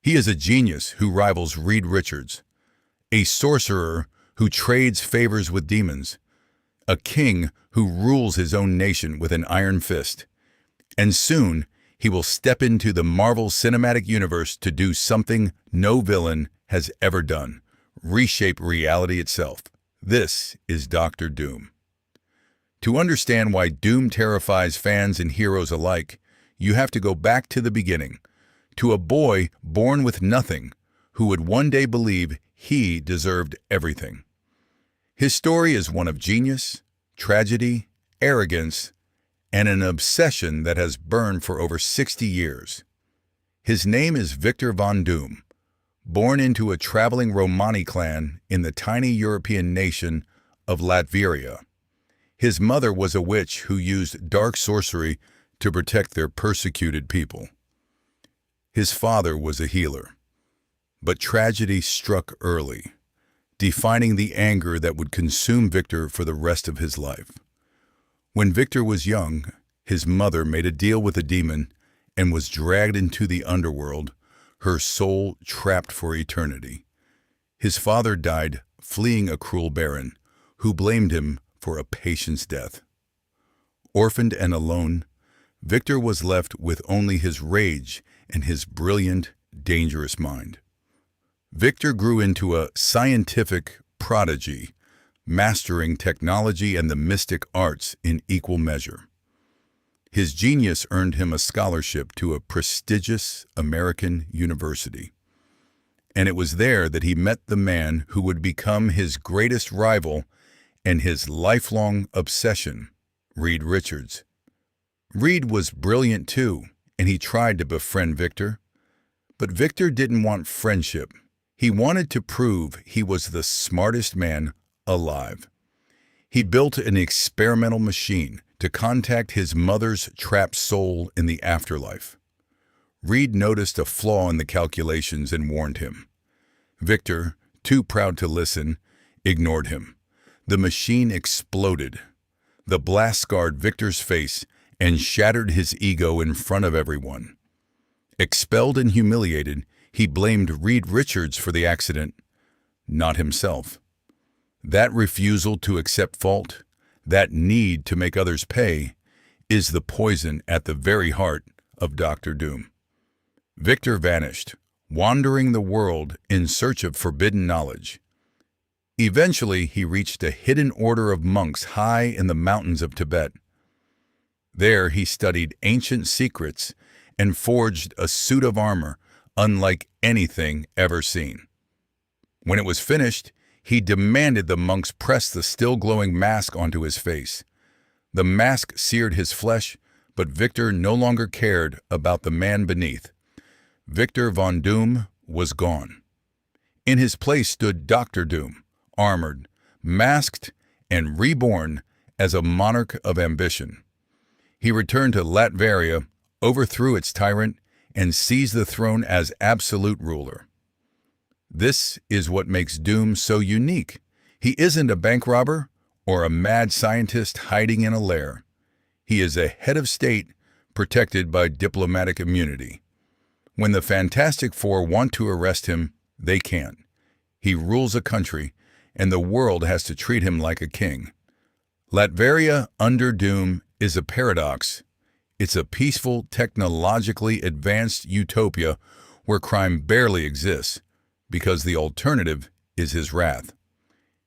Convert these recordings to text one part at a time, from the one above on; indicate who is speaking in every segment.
Speaker 1: He is a genius who rivals Reed Richards, a sorcerer who trades favors with demons, a king who rules his own nation with an iron fist. And soon, he will step into the Marvel Cinematic Universe to do something no villain has ever done: reshape reality itself. This is Doctor Doom. To understand why Doom terrifies fans and heroes alike, you have to go back to the beginning, to a boy born with nothing who would one day believe he deserved everything. His story is one of genius, tragedy, arrogance, and an obsession that has burned for over 60 years. His name is Victor Von Doom, born into a traveling Romani clan in the tiny European nation of Latveria. His mother was a witch who used dark sorcery to protect their persecuted people. His father was a healer. But tragedy struck early, defining the anger that would consume Victor for the rest of his life. When Victor was young, his mother made a deal with a demon and was dragged into the underworld, her soul trapped for eternity. His father died fleeing a cruel baron, who blamed him for a patient's death. Orphaned and alone, Victor was left with only his rage and his brilliant, dangerous mind. Victor grew into a scientific prodigy, mastering technology and the mystic arts in equal measure. His genius earned him a scholarship to a prestigious American university. And it was there that he met the man who would become his greatest rival and his lifelong obsession, Reed Richards. Reed was brilliant too, and he tried to befriend Victor. But Victor didn't want friendship. He wanted to prove he was the smartest man alive. He built an experimental machine to contact his mother's trapped soul in the afterlife. Reed noticed a flaw in the calculations and warned him. Victor, too proud to listen, ignored him. The machine exploded. The blast scarred Victor's face and shattered his ego in front of everyone. Expelled and humiliated, he blamed Reed Richards for the accident, not himself. That refusal to accept fault, that need to make others pay, is the poison at the very heart of Doctor Doom. Victor vanished, wandering the world in search of forbidden knowledge. Eventually, he reached a hidden order of monks high in the mountains of Tibet. There, he studied ancient secrets and forged a suit of armor unlike anything ever seen. When it was finished, he demanded the monks press the still glowing mask onto his face. The mask seared his flesh, but Victor no longer cared about the man beneath. Victor Von Doom was gone. In his place stood Doctor Doom, armored, masked, and reborn as a monarch of ambition. He returned to Latveria, overthrew its tyrant, and seized the throne as absolute ruler. This is what makes Doom so unique. He isn't a bank robber or a mad scientist hiding in a lair. He is a head of state protected by diplomatic immunity. When the Fantastic Four want to arrest him, they can't. He rules a country, and the world has to treat him like a king. Latveria under Doom is a paradox. It's a peaceful, technologically advanced utopia where crime barely exists, because the alternative is his wrath.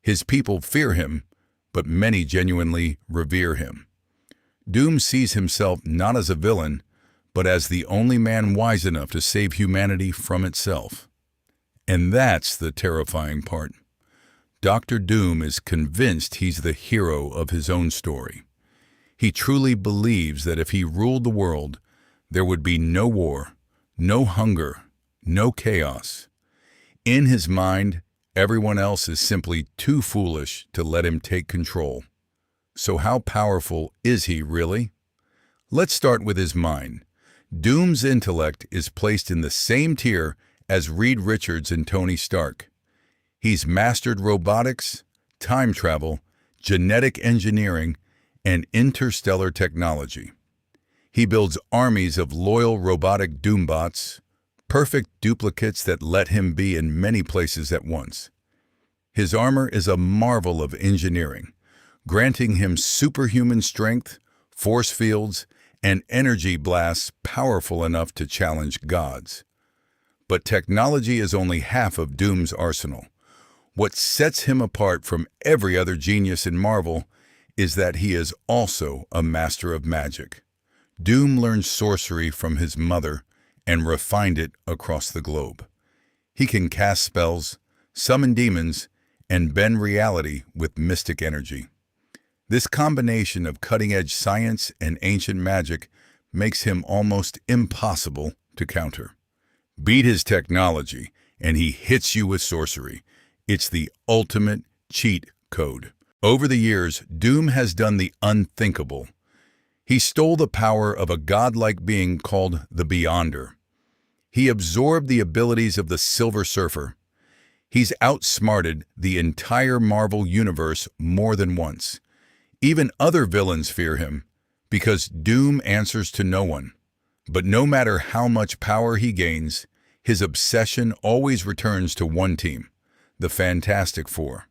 Speaker 1: His people fear him, but many genuinely revere him. Doom sees himself not as a villain, but as the only man wise enough to save humanity from itself. And that's the terrifying part. Doctor Doom is convinced he's the hero of his own story. He truly believes that if he ruled the world, there would be no war, no hunger, no chaos. In his mind, everyone else is simply too foolish to let him take control. So how powerful is he really? Let's start with his mind. Doom's intellect is placed in the same tier as Reed Richards and Tony Stark. He's mastered robotics, time travel, genetic engineering, and interstellar technology. He builds armies of loyal robotic Doombots, perfect duplicates that let him be in many places at once. His armor is a marvel of engineering, granting him superhuman strength, force fields, and energy blasts powerful enough to challenge gods. But technology is only half of Doom's arsenal. What sets him apart from every other genius in Marvel is that he is also a master of magic. Doom learned sorcery from his mother and refined it across the globe. He can cast spells, summon demons, and bend reality with mystic energy. This combination of cutting-edge science and ancient magic makes him almost impossible to counter. Beat his technology, and he hits you with sorcery. It's the ultimate cheat code. Over the years, Doom has done the unthinkable. He stole the power of a godlike being called the Beyonder. He absorbed the abilities of the Silver Surfer. He's outsmarted the entire Marvel Universe more than once. Even other villains fear him, because Doom answers to no one. But no matter how much power he gains, his obsession always returns to one team, the Fantastic Four.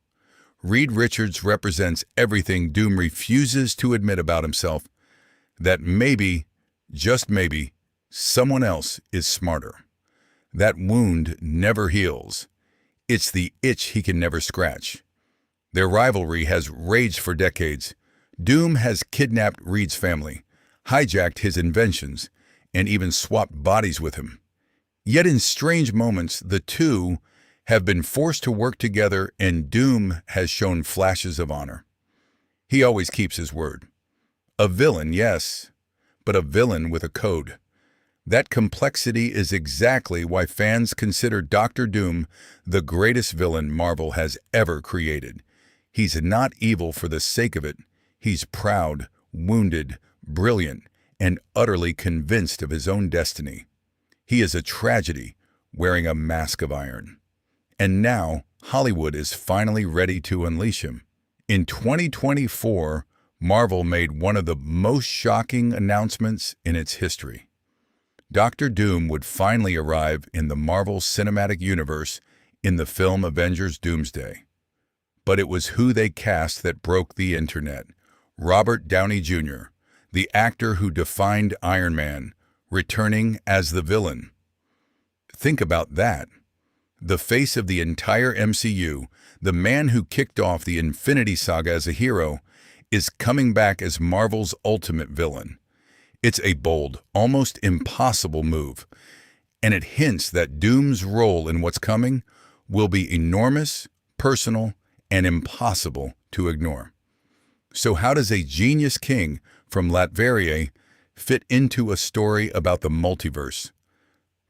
Speaker 1: Reed Richards represents everything Doom refuses to admit about himself, that maybe, just maybe, someone else is smarter. That wound never heals. It's the itch he can never scratch. Their rivalry has raged for decades. Doom has kidnapped Reed's family, hijacked his inventions, and even swapped bodies with him. Yet in strange moments, the two have been forced to work together, and Doom has shown flashes of honor. He always keeps his word. A villain, yes, but a villain with a code. That complexity is exactly why fans consider Dr. Doom the greatest villain Marvel has ever created. He's not evil for the sake of it. He's proud, wounded, brilliant, and utterly convinced of his own destiny. He is a tragedy wearing a mask of iron. And now, Hollywood is finally ready to unleash him. In 2024, Marvel made one of the most shocking announcements in its history. Dr. Doom would finally arrive in the Marvel Cinematic Universe in the film Avengers Doomsday. But it was who they cast that broke the internet. Robert Downey Jr., the actor who defined Iron Man, returning as the villain. Think about that. The face of the entire MCU, the man who kicked off the Infinity Saga as a hero, is coming back as Marvel's ultimate villain. It's a bold, almost impossible move, and it hints that Doom's role in what's coming will be enormous, personal, and impossible to ignore. So how does a genius king from Latveria fit into a story about the multiverse?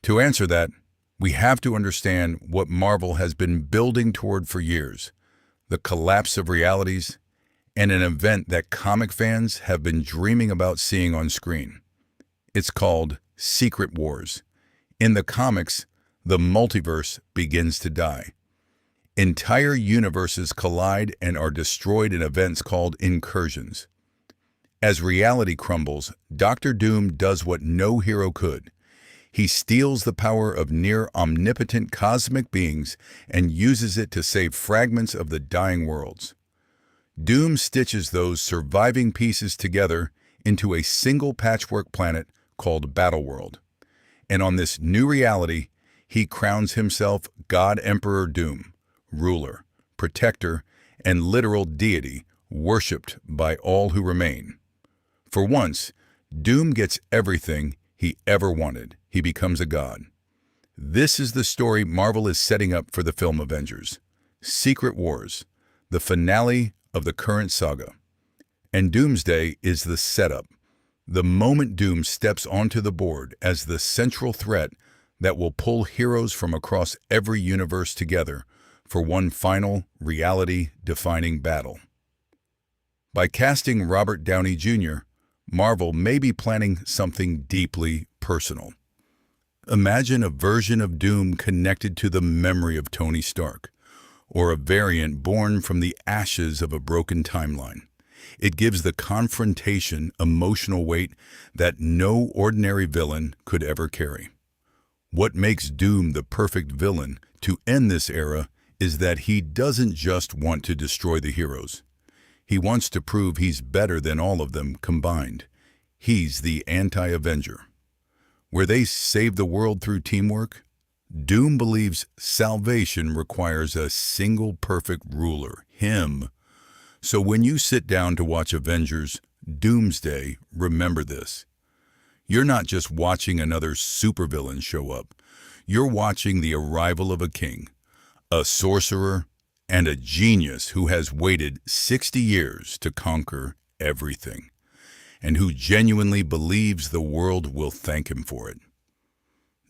Speaker 1: To answer that, we have to understand what Marvel has been building toward for years, the collapse of realities, and an event that comic fans have been dreaming about seeing on screen. It's called Secret Wars. In the comics, the multiverse begins to die. Entire universes collide and are destroyed in events called incursions. As reality crumbles, Dr. Doom does what no hero could. He steals the power of near-omnipotent cosmic beings and uses it to save fragments of the dying worlds. Doom stitches those surviving pieces together into a single patchwork planet called Battleworld. And on this new reality, he crowns himself God Emperor Doom, ruler, protector, and literal deity, worshipped by all who remain. For once, Doom gets everything he ever wanted. He becomes a god. This is the story Marvel is setting up for the film Avengers. Secret Wars, the finale of the current saga. And Doomsday is the setup, the moment Doom steps onto the board as the central threat that will pull heroes from across every universe together for one final, reality-defining battle. By casting Robert Downey Jr., Marvel may be planning something deeply personal. Imagine a version of Doom connected to the memory of Tony Stark, or a variant born from the ashes of a broken timeline. It gives the confrontation emotional weight that no ordinary villain could ever carry. What makes Doom the perfect villain to end this era is that he doesn't just want to destroy the heroes. He wants to prove he's better than all of them combined. He's the anti-Avenger. Where they save the world through teamwork, Doom believes salvation requires a single perfect ruler, him. So when you sit down to watch Avengers Doomsday, remember this. You're not just watching another supervillain show up. You're watching the arrival of a king, a sorcerer, and a genius who has waited 60 years to conquer everything, and who genuinely believes the world will thank him for it.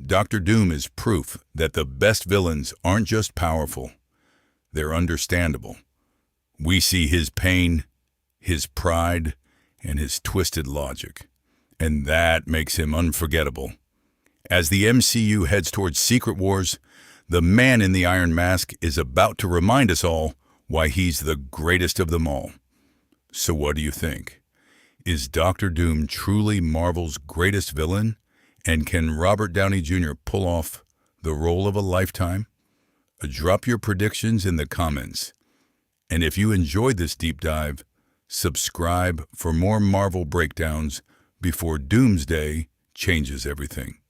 Speaker 1: Dr. Doom is proof that the best villains aren't just powerful, they're understandable. We see his pain, his pride, and his twisted logic, and that makes him unforgettable. As the MCU heads towards Secret Wars, the man in the Iron Mask is about to remind us all why he's the greatest of them all. So what do you think? Is Dr. Doom truly Marvel's greatest villain? And can Robert Downey Jr. pull off the role of a lifetime? Drop your predictions in the comments. And if you enjoyed this deep dive, subscribe for more Marvel breakdowns before Doomsday changes everything.